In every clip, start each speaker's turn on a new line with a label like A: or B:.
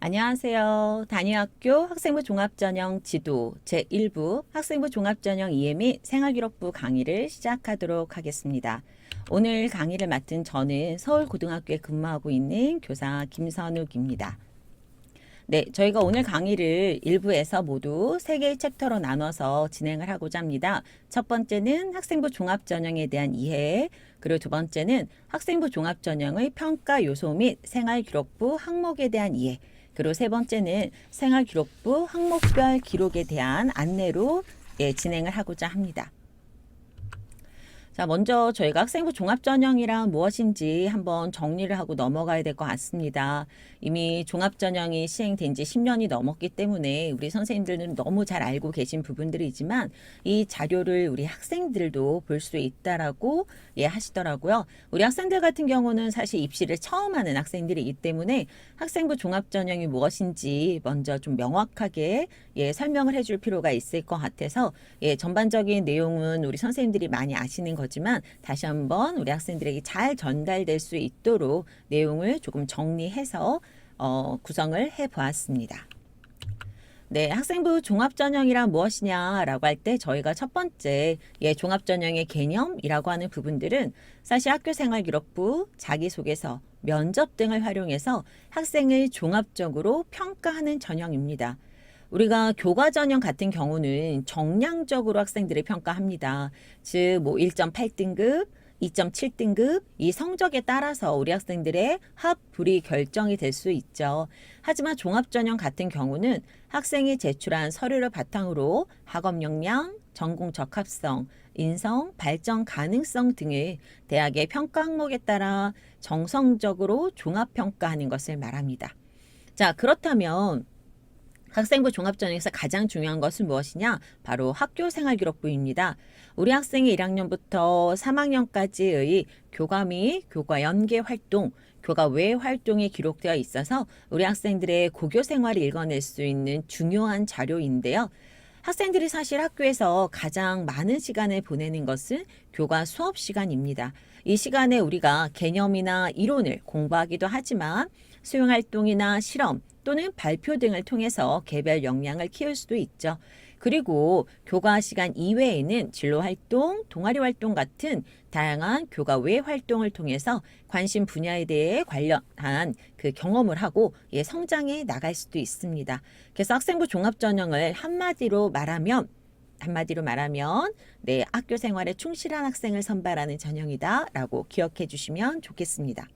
A: 안녕하세요. 단위학교 학생부 종합전형 지도 제1부 학생부 종합전형 이해 및 생활기록부 강의를 시작하도록 하겠습니다. 오늘 강의를 맡은 저는 서울고등학교에 근무하고 있는 교사 김선욱입니다. 네, 저희가 오늘 강의를 1부에서 모두 3개의 챕터로 나눠서 진행을 하고자 합니다. 첫 번째는 학생부 종합전형에 대한 이해, 그리고 두 번째는 학생부 종합전형의 평가 요소 및 생활기록부 항목에 대한 이해, 그리고 세 번째는 생활기록부 항목별 기록에 대한 안내로 진행을 하고자 합니다. 자, 먼저 저희가 학생부 종합전형이란 무엇인지 한번 정리를 하고 넘어가야 될 것 같습니다. 이미 종합전형이 시행된 지 10년이 넘었기 때문에 우리 선생님들은 너무 잘 알고 계신 부분들이지만 이 자료를 우리 학생들도 볼 수 있다라고 하시더라고요. 우리 학생들 같은 경우는 사실 입시를 처음 하는 학생들이기 때문에 학생부 종합전형이 무엇인지 먼저 좀 명확하게 설명을 해줄 필요가 있을 것 같아서 전반적인 내용은 우리 선생님들이 많이 아시는 거지만 다시 한번 우리 학생들에게 잘 전달될 수 있도록 내용을 조금 정리해서 구성을 해 보았습니다. 네, 학생부 종합전형이란 무엇이냐라고 할 때 저희가 첫 번째 종합전형의 개념이라고 하는 부분들은 사실 학교생활기록부, 자기소개서, 면접 등을 활용해서 학생을 종합적으로 평가하는 전형입니다. 우리가 교과전형 같은 경우는 정량적으로 학생들을 평가합니다. 즉, 1.8등급, 2.7등급 이 성적에 따라서 우리 학생들의 합, 불이 결정이 될 수 있죠. 하지만 종합전형 같은 경우는 학생이 제출한 서류를 바탕으로 학업 역량, 전공 적합성, 인성, 발전 가능성 등을 대학의 평가 항목에 따라 정성적으로 종합평가하는 것을 말합니다. 자, 그렇다면 학생부 종합전형에서 가장 중요한 것은 무엇이냐? 바로 학교생활기록부입니다. 우리 학생이 1학년부터 3학년까지의 교과 및 교과 연계 활동, 교과 외 활동이 기록되어 있어서 우리 학생들의 고교 생활을 읽어낼 수 있는 중요한 자료인데요. 학생들이 사실 학교에서 가장 많은 시간을 보내는 것은 교과 수업 시간입니다. 이 시간에 우리가 개념이나 이론을 공부하기도 하지만 수용활동이나 실험 또는 발표 등을 통해서 개별 역량을 키울 수도 있죠. 그리고 교과 시간 이외에는 진로활동, 동아리활동 같은 다양한 교과 외 활동을 통해서 관심 분야에 대해 관련한 그 경험을 하고 성장해 나갈 수도 있습니다. 그래서 학생부 종합전형을 한마디로 말하면 네, 학교 생활에 충실한 학생을 선발하는 전형이다라고 기억해 주시면 좋겠습니다.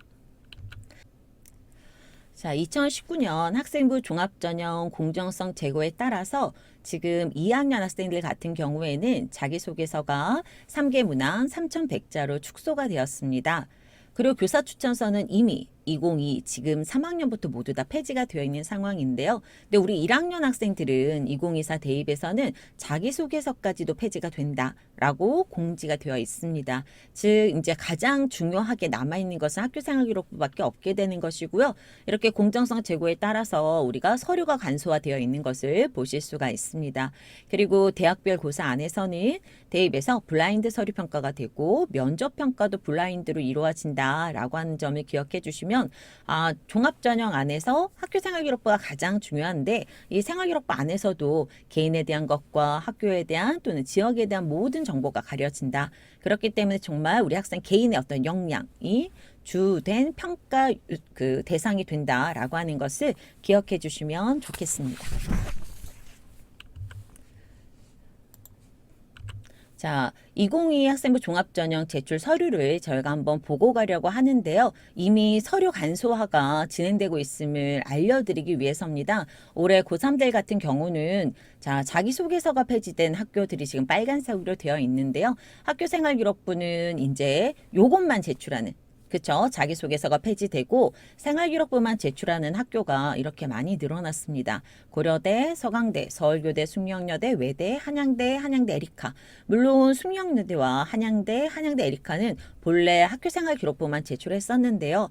A: 자, 2019년 학생부 종합전형 공정성 제고에 따라서 지금 2학년 학생들 같은 경우에는 자기소개서가 3개 문항 3,100자로 축소가 되었습니다. 그리고 교사 추천서는 이미 2022 지금 3학년부터 모두 다 폐지가 되어 있는 상황인데요. 근데 우리 1학년 학생들은 2024 대입에서는 자기소개서까지도 폐지가 된다라고 공지가 되어 있습니다. 즉 이제 가장 중요하게 남아있는 것은 학교생활기록부밖에 없게 되는 것이고요. 이렇게 공정성 제고에 따라서 우리가 서류가 간소화되어 있는 것을 보실 수가 있습니다. 그리고 대학별 고사 안에서는 대입에서 블라인드 서류 평가가 되고 면접 평가도 블라인드로 이루어진다라고 하는 점을 기억해 주시면 종합전형 안에서 학교생활기록부가 가장 중요한데 이 생활기록부 안에서도 개인에 대한 것과 학교에 대한 또는 지역에 대한 모든 정보가 가려진다. 그렇기 때문에 정말 우리 학생 개인의 어떤 역량이 주된 평가 그 대상이 된다라고 하는 것을 기억해 주시면 좋겠습니다. 자, 2022 학생부 종합전형 제출 서류를 저희가 한번 보고 가려고 하는데요. 이미 서류 간소화가 진행되고 있음을 알려드리기 위해서입니다. 올해 고3들 같은 경우는 자기소개서가 폐지된 학교들이 지금 빨간색으로 되어 있는데요. 학교생활기록부는 이제 요것만 제출하는 그쵸? 자기소개서가 폐지되고 생활기록부만 제출하는 학교가 이렇게 많이 늘어났습니다. 고려대, 서강대, 서울교대, 숙명여대, 외대, 한양대, 한양대 에리카. 물론 숙명여대와 한양대, 한양대 에리카는 본래 학교생활기록부만 제출했었는데요.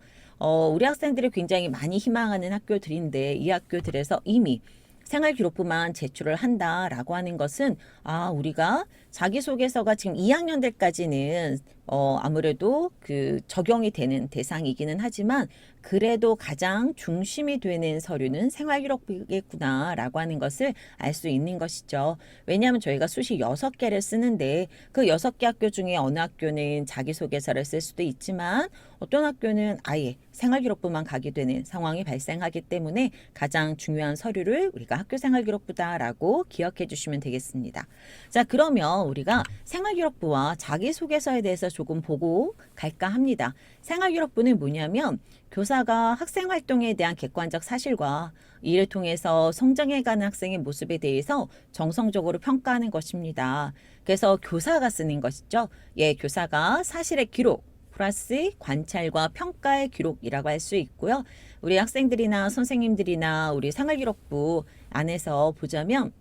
A: 우리 학생들이 굉장히 많이 희망하는 학교들인데 이 학교들에서 이미 생활기록부만 제출을 한다라고 하는 것은 우리가 자기소개서가 지금 2학년들까지는 아무래도 그 적용이 되는 대상이기는 하지만 그래도 가장 중심이 되는 서류는 생활기록부겠구나라고 하는 것을 알 수 있는 것이죠. 왜냐하면 저희가 수시 6개를 쓰는데 그 6개 학교 중에 어느 학교는 자기소개서를 쓸 수도 있지만 어떤 학교는 아예 생활기록부만 가게 되는 상황이 발생하기 때문에 가장 중요한 서류를 우리가 학교생활기록부다라고 기억해 주시면 되겠습니다. 자, 그러면 우리가 생활기록부와 자기소개서에 대해서 조금 보고 갈까 합니다. 생활기록부는 뭐냐면 교사가 학생활동에 대한 객관적 사실과 이를 통해서 성장해가는 학생의 모습에 대해서 정성적으로 평가하는 것입니다. 그래서 교사가 쓰는 것이죠. 예, 교사가 사실의 기록 플러스 관찰과 평가의 기록이라고 할 수 있고요. 우리 학생들이나 선생님들이나 우리 생활기록부 안에서 보자면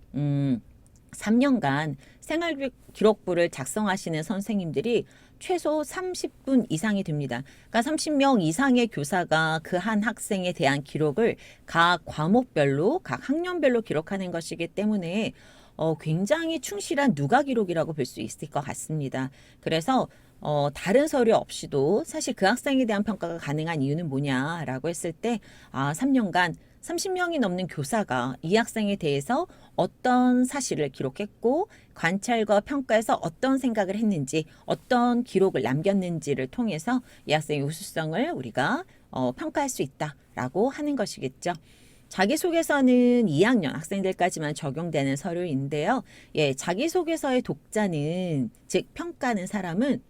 A: 3년간 생활기록부를 작성하시는 선생님들이 최소 30분 이상이 됩니다. 그러니까 30명 이상의 교사가 그 한 학생에 대한 기록을 각 과목별로, 각 학년별로 기록하는 것이기 때문에 굉장히 충실한 누가 기록이라고 볼 수 있을 것 같습니다. 그래서 다른 서류 없이도 사실 그 학생에 대한 평가가 가능한 이유는 뭐냐라고 했을 때, 3년간 30명이 넘는 교사가 이 학생에 대해서 어떤 사실을 기록했고 관찰과 평가에서 어떤 생각을 했는지 어떤 기록을 남겼는지를 통해서 이 학생의 우수성을 우리가 평가할 수 있다라고 하는 것이겠죠. 자기소개서는 2학년 학생들까지만 적용되는 서류인데요. 예, 자기소개서의 독자는 즉 평가하는 사람은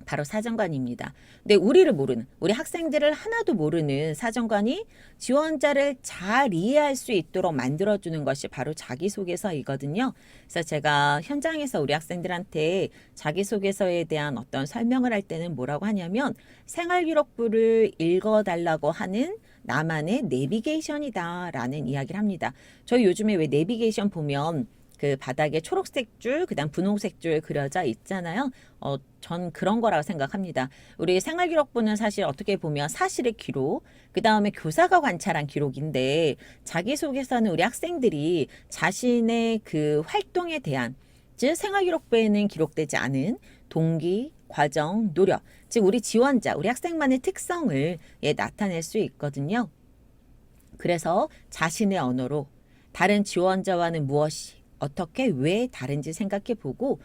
A: 바로 사정관입니다. 근데 우리를 모르는, 우리 학생들을 하나도 모르는 사정관이 지원자를 잘 이해할 수 있도록 만들어주는 것이 바로 자기소개서이거든요. 그래서 제가 현장에서 우리 학생들한테 자기소개서에 대한 어떤 설명을 할 때는 뭐라고 하냐면 생활기록부를 읽어달라고 하는 나만의 내비게이션이다 라는 이야기를 합니다. 저희 요즘에 왜 내비게이션 보면 그 바닥에 초록색 줄, 그다음 분홍색 줄 그려져 있잖아요. 전 그런 거라고 생각합니다. 우리 생활기록부는 사실 어떻게 보면 사실의 기록, 그다음에 교사가 관찰한 기록인데 자기소개서는 우리 학생들이 자신의 그 활동에 대한, 즉 생활기록부에는 기록되지 않은 동기, 과정, 노력, 즉 우리 지원자, 우리 학생만의 특성을 나타낼 수 있거든요. 그래서 자신의 언어로 다른 지원자와는 무엇이 어떻게 왜 다른지 생각해 보고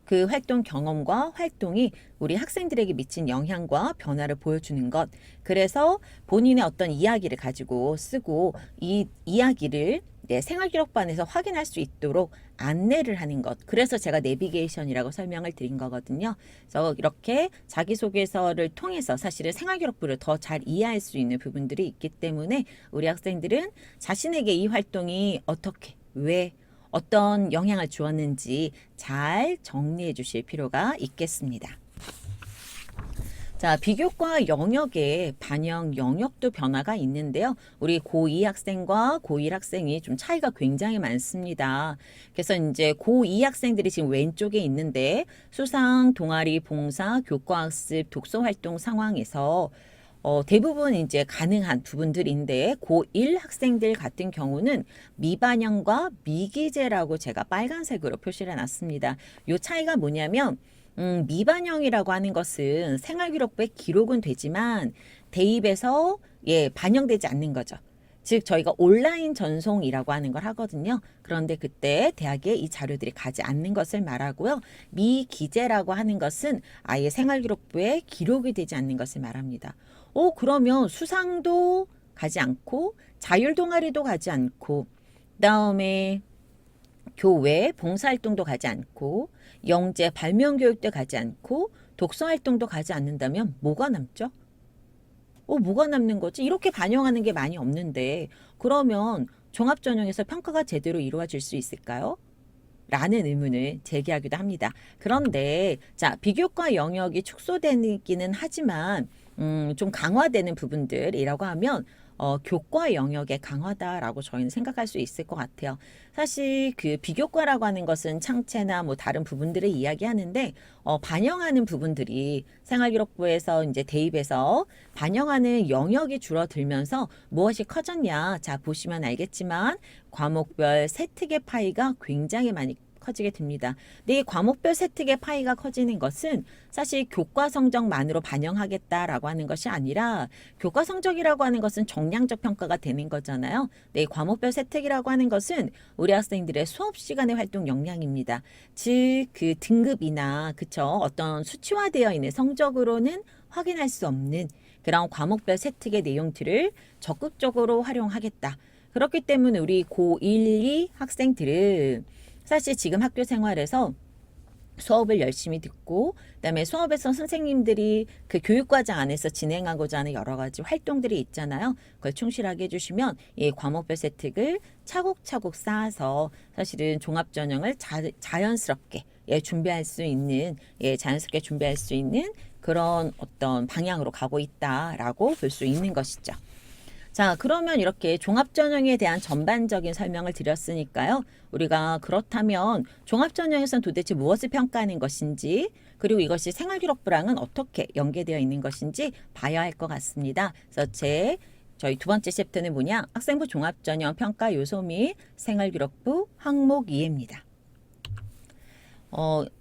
A: 그 활동 경험과 활동이 우리 학생들에게 미친 영향과 변화를 보여주는 것. 그래서 본인의 어떤 이야기를 가지고 쓰고 이 이야기를 생활기록반에서 확인할 수 있도록 안내를 하는 것. 그래서 제가 내비게이션이라고 설명을 드린 거거든요. 그래서 이렇게 자기소개서를 통해서 사실은 생활기록부를 더 잘 이해할 수 있는 부분들이 있기 때문에 우리 학생들은 자신에게 이 활동이 어떻게, 왜, 어떤 영향을 주었는지 잘 정리해 주실 필요가 있겠습니다. 자, 비교과 영역의 반영 영역도 변화가 있는데요. 우리 고2 학생과 고1 학생이 좀 차이가 굉장히 많습니다. 그래서 이제 고2 학생들이 지금 왼쪽에 있는데 수상, 동아리, 봉사, 교과학습, 독서활동 상황에서 대부분 이제 가능한 부분들인데 고1 학생들 같은 경우는 미반영과 미기재라고 제가 빨간색으로 표시를 해놨습니다. 이 차이가 뭐냐면 미반영이라고 하는 것은 생활기록부에 기록은 되지만 대입에서 반영되지 않는 거죠. 즉 저희가 온라인 전송이라고 하는 걸 하거든요. 그런데 그때 대학에 이 자료들이 가지 않는 것을 말하고요. 미기재라고 하는 것은 아예 생활기록부에 기록이 되지 않는 것을 말합니다. 그러면 수상도 가지 않고 자율동아리도 가지 않고 그다음에 교회 봉사활동도 가지 않고 영재 발명교육도 가지 않고 독서활동도 가지 않는다면 뭐가 남죠? 뭐가 남는 거지? 이렇게 반영하는 게 많이 없는데 그러면 종합전형에서 평가가 제대로 이루어질 수 있을까요? 라는 의문을 제기하기도 합니다. 그런데 자, 비교과 영역이 축소되기는 하지만 좀 강화되는 부분들이라고 하면 교과 영역의 강화다라고 저희는 생각할 수 있을 것 같아요. 사실 그 비교과라고 하는 것은 창체나 뭐 다른 부분들을 이야기하는데 반영하는 부분들이 생활기록부에서 이제 대입해서 반영하는 영역이 줄어들면서 무엇이 커졌냐? 자, 보시면 알겠지만 과목별 세특의 파이가 굉장히 많이 커지게 됩니다. 근데 이 과목별 세특의 파이가 커지는 것은 사실 교과 성적만으로 반영하겠다라고 하는 것이 아니라 교과 성적이라고 하는 것은 정량적 평가가 되는 거잖아요. 근데 이 과목별 세특이라고 하는 것은 우리 학생들의 수업 시간의 활동 역량입니다. 즉 그 등급이나 그쵸 어떤 수치화되어 있는 성적으로는 확인할 수 없는 그런 과목별 세특의 내용들을 적극적으로 활용하겠다. 그렇기 때문에 우리 고1, 2 학생들은 사실 지금 학교 생활에서 수업을 열심히 듣고 그다음에 수업에서 선생님들이 그 교육과정 안에서 진행하고자 하는 여러 가지 활동들이 있잖아요. 그걸 충실하게 해주시면 이 과목별 세특을 차곡차곡 쌓아서 사실은 종합전형을 자연스럽게 준비할 수 있는 자연스럽게 준비할 수 있는 그런 어떤 방향으로 가고 있다라고 볼 수 있는 것이죠. 자, 그러면 이렇게 종합전형에 대한 전반적인 설명을 드렸으니까요. 우리가 그렇다면 종합전형에서는 도대체 무엇을 평가하는 것인지 그리고 이것이 생활기록부랑은 어떻게 연계되어 있는 것인지 봐야 할 것 같습니다. 그래서 저희 두 번째 챕터는 뭐냐? 학생부 종합전형 평가 요소 및 생활기록부 항목 2입니다.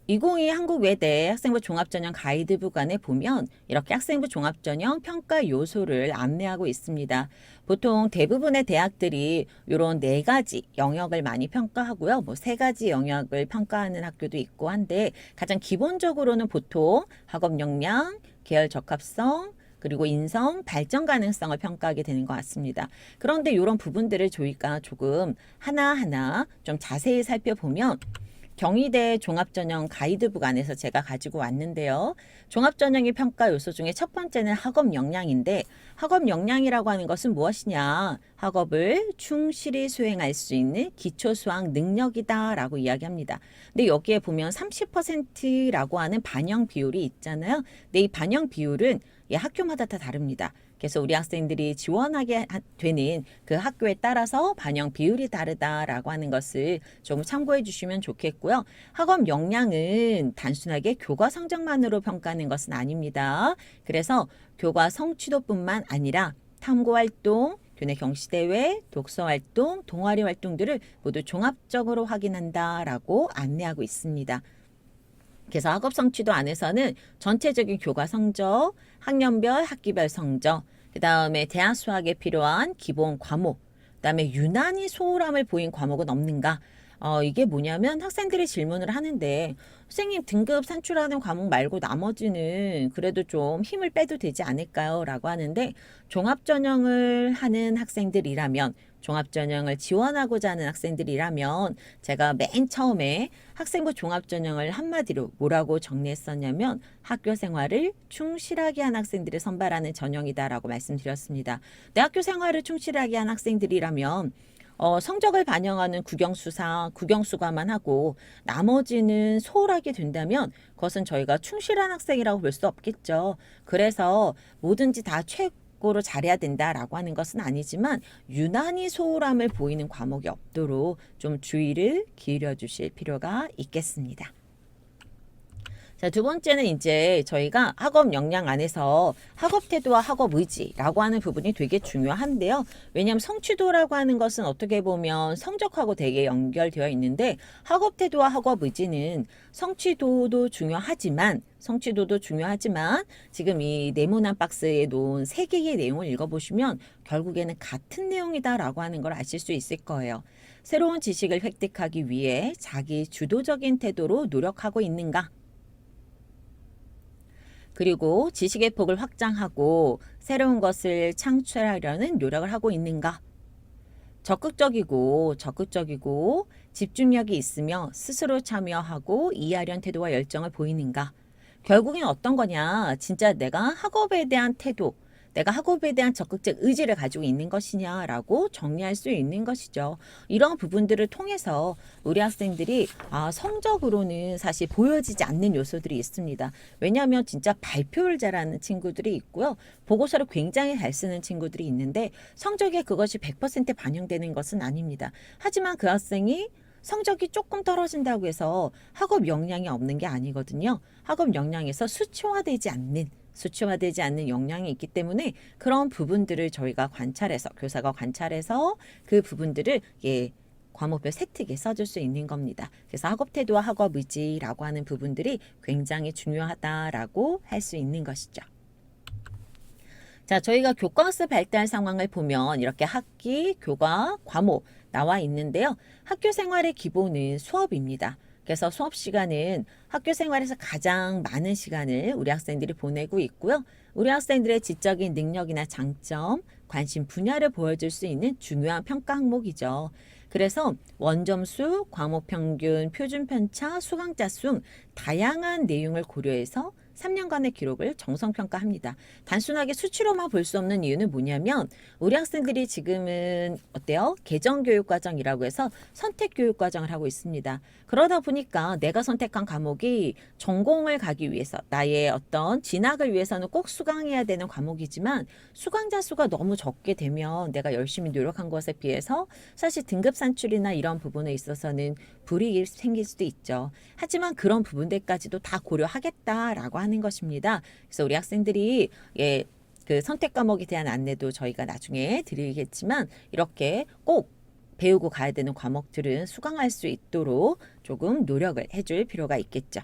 A: 2022 한국외대 학생부 종합전형 가이드북 안에 보면 이렇게 학생부 종합전형 평가 요소를 안내하고 있습니다. 보통 대부분의 대학들이 이런 4가지 영역을 많이 평가하고요. 뭐 3가지 영역을 평가하는 학교도 있고 한데 가장 기본적으로는 보통 학업 역량, 계열 적합성, 그리고 인성, 발전 가능성을 평가하게 되는 것 같습니다. 그런데 이런 부분들을 저희가 조금 하나하나 좀 자세히 살펴보면 경희대 종합전형 가이드북 안에서 제가 가지고 왔는데요. 종합전형의 평가 요소 중에 첫 번째는 학업 역량인데 학업 역량이라고 하는 것은 무엇이냐? 학업을 충실히 수행할 수 있는 기초수학 능력이다라고 이야기합니다. 근데 여기에 보면 30%라고 하는 반영 비율이 있잖아요. 근데 이 반영 비율은 학교마다 다 다릅니다. 그래서 우리 학생들이 지원하게 되는 그 학교에 따라서 반영 비율이 다르다라고 하는 것을 좀 참고해 주시면 좋겠고요. 학업 역량은 단순하게 교과 성적만으로 평가하는 것은 아닙니다. 그래서 교과 성취도뿐만 아니라 탐구활동, 교내 경시대회, 독서활동, 동아리 활동들을 모두 종합적으로 확인한다라고 안내하고 있습니다. 그래서 학업 성취도 안에서는 전체적인 교과 성적, 학년별, 학기별 성적, 그 다음에 대학 수학에 필요한 기본 과목, 그 다음에 유난히 소홀함을 보인 과목은 없는가? 이게 뭐냐면 학생들이 질문을 하는데 선생님 등급 산출하는 과목 말고 나머지는 그래도 좀 힘을 빼도 되지 않을까요? 라고 하는데 종합전형을 하는 학생들이라면 종합전형을 지원하고자 하는 학생들이라면 제가 맨 처음에 학생부 종합전형을 한마디로 뭐라고 정리했었냐면 학교 생활을 충실하게 한 학생들을 선발하는 전형이다라고 말씀드렸습니다. 내 학교 생활을 충실하게 한 학생들이라면 성적을 반영하는 국영수가만 하고 나머지는 소홀하게 된다면 그것은 저희가 충실한 학생이라고 볼 수 없겠죠. 그래서 뭐든지 다 최고로 잘해야 된다라고 하는 것은 아니지만 유난히 소홀함을 보이는 과목이 없도록 좀 주의를 기울여 주실 필요가 있겠습니다. 자, 두 번째는 이제 저희가 학업 역량 안에서 학업 태도와 학업 의지라고 하는 부분이 되게 중요한데요. 왜냐하면 성취도라고 하는 것은 어떻게 보면 성적하고 되게 연결되어 있는데 학업 태도와 학업 의지는 성취도도 중요하지만 지금 이 네모난 박스에 놓은 3개의 내용을 읽어보시면 결국에는 같은 내용이다라고 하는 걸 아실 수 있을 거예요. 새로운 지식을 획득하기 위해 자기 주도적인 태도로 노력하고 있는가? 그리고 지식의 폭을 확장하고 새로운 것을 창출하려는 노력을 하고 있는가? 적극적이고 집중력이 있으며 스스로 참여하고 이해하려는 태도와 열정을 보이는가? 결국엔 어떤 거냐? 진짜 내가 학업에 대한 태도, 내가 학업에 대한 적극적 의지를 가지고 있는 것이냐라고 정리할 수 있는 것이죠. 이런 부분들을 통해서 우리 학생들이 성적으로는 사실 보여지지 않는 요소들이 있습니다. 왜냐하면 진짜 발표를 잘하는 친구들이 있고요. 보고서를 굉장히 잘 쓰는 친구들이 있는데 성적에 그것이 100% 반영되는 것은 아닙니다. 하지만 그 학생이 성적이 조금 떨어진다고 해서 학업 역량이 없는 게 아니거든요. 학업 역량에서 수치화되지 않는 역량이 있기 때문에 그런 부분들을 저희가 관찰해서 교사가 관찰해서 그 부분들을 과목별 세특에 써줄 수 있는 겁니다. 그래서 학업 태도와 학업 의지라고 하는 부분들이 굉장히 중요하다라고 할 수 있는 것이죠. 자, 저희가 교과서 발달 상황을 보면 이렇게 학기, 교과, 과목 나와 있는데요. 학교 생활의 기본은 수업입니다. 그래서 수업 시간은 학교 생활에서 가장 많은 시간을 우리 학생들이 보내고 있고요. 우리 학생들의 지적인 능력이나 장점, 관심 분야를 보여줄 수 있는 중요한 평가 항목이죠. 그래서 원점수, 과목 평균, 표준 편차, 수강자 수 다양한 내용을 고려해서 3년간의 기록을 정성평가합니다. 단순하게 수치로만 볼 수 없는 이유는 뭐냐면 우리 학생들이 지금은 어때요? 개정교육과정이라고 해서 선택교육과정을 하고 있습니다. 그러다 보니까 내가 선택한 과목이 전공을 가기 위해서 나의 어떤 진학을 위해서는 꼭 수강해야 되는 과목이지만 수강자 수가 너무 적게 되면 내가 열심히 노력한 것에 비해서 사실 등급 산출이나 이런 부분에 있어서는 불이익이 생길 수도 있죠. 하지만 그런 부분들까지도 다 고려하겠다라고 하는 것입니다. 그래서 우리 학생들이 그 선택 과목에 대한 안내도 저희가 나중에 드리겠지만 이렇게 꼭 배우고 가야 되는 과목들은 수강할 수 있도록 조금 노력을 해줄 필요가 있겠죠.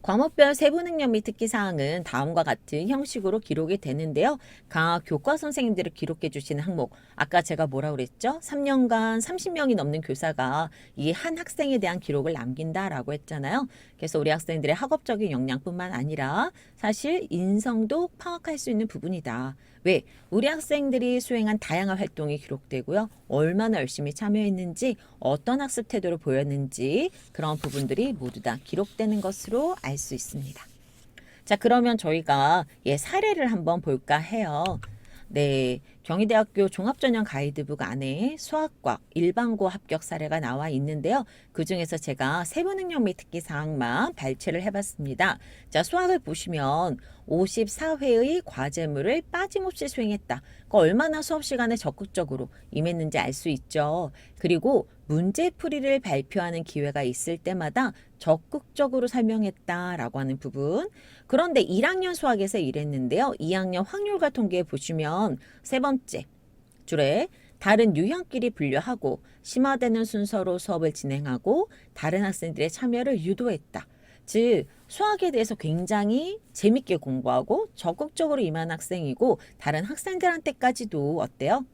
A: 과목별 세부 능력 및 특기 사항은 다음과 같은 형식으로 기록이 되는데요. 각 교과 선생님들을 기록해 주시는 항목. 아까 제가 뭐라고 그랬죠? 3년간 30명이 넘는 교사가 이 한 학생에 대한 기록을 남긴다라고 했잖아요. 그래서 우리 학생들의 학업적인 역량뿐만 아니라 사실 인성도 파악할 수 있는 부분이다. 왜? 우리 학생들이 수행한 다양한 활동이 기록되고요. 얼마나 열심히 참여했는지, 어떤 학습 태도를 보였는지 그런 부분들이 모두 다 기록되는 것으로 알 수 있습니다. 자, 그러면 저희가 사례를 한번 볼까 해요. 네, 경희대학교 종합전형 가이드북 안에 수학과 일반고 합격 사례가 나와 있는데요. 그중에서 제가 세부 능력 및 특기 사항만 발췌를 해봤습니다. 자, 수학을 보시면 54회의 과제물을 빠짐없이 수행했다. 그러니까 얼마나 수업 시간에 적극적으로 임했는지 알 수 있죠. 그리고 문제풀이를 발표하는 기회가 있을 때마다 적극적으로 설명했다라고 하는 부분. 그런데 1학년 수학에서 이랬는데요. 2학년 확률과 통계 보시면 세 번째 줄에 다른 유형끼리 분류하고 심화되는 순서로 수업을 진행하고 다른 학생들의 참여를 유도했다. 즉 수학에 대해서 굉장히 재밌게 공부하고 적극적으로 임한 학생이고 다른 학생들한테까지도 어때요?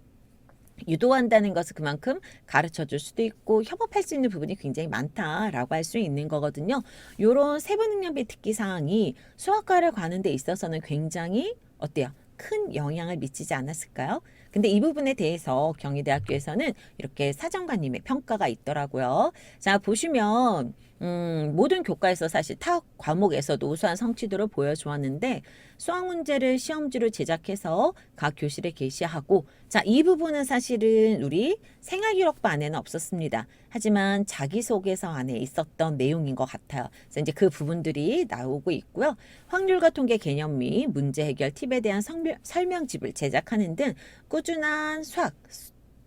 A: 유도한다는 것은 그만큼 가르쳐 줄 수도 있고 협업할 수 있는 부분이 굉장히 많다라고 할 수 있는 거거든요. 이런 세부 능력의 특기 사항이 수학과를 가는 데 있어서는 굉장히 어때요? 큰 영향을 미치지 않았을까요? 근데 이 부분에 대해서 경희대학교에서는 이렇게 사정관님의 평가가 있더라고요. 자, 보시면 모든 교과에서 사실 타 과목에서도 우수한 성취도를 보여주었는데 수학 문제를 시험지로 제작해서 각 교실에 게시하고 자, 이 부분은 사실은 우리 생활기록부 안에는 없었습니다. 하지만 자기소개서 안에 있었던 내용인 것 같아요. 그래서 이제 그 부분들이 나오고 있고요. 확률과 통계 개념 및 문제 해결 팁에 대한 설명집을 제작하는 등 꾸준한 수학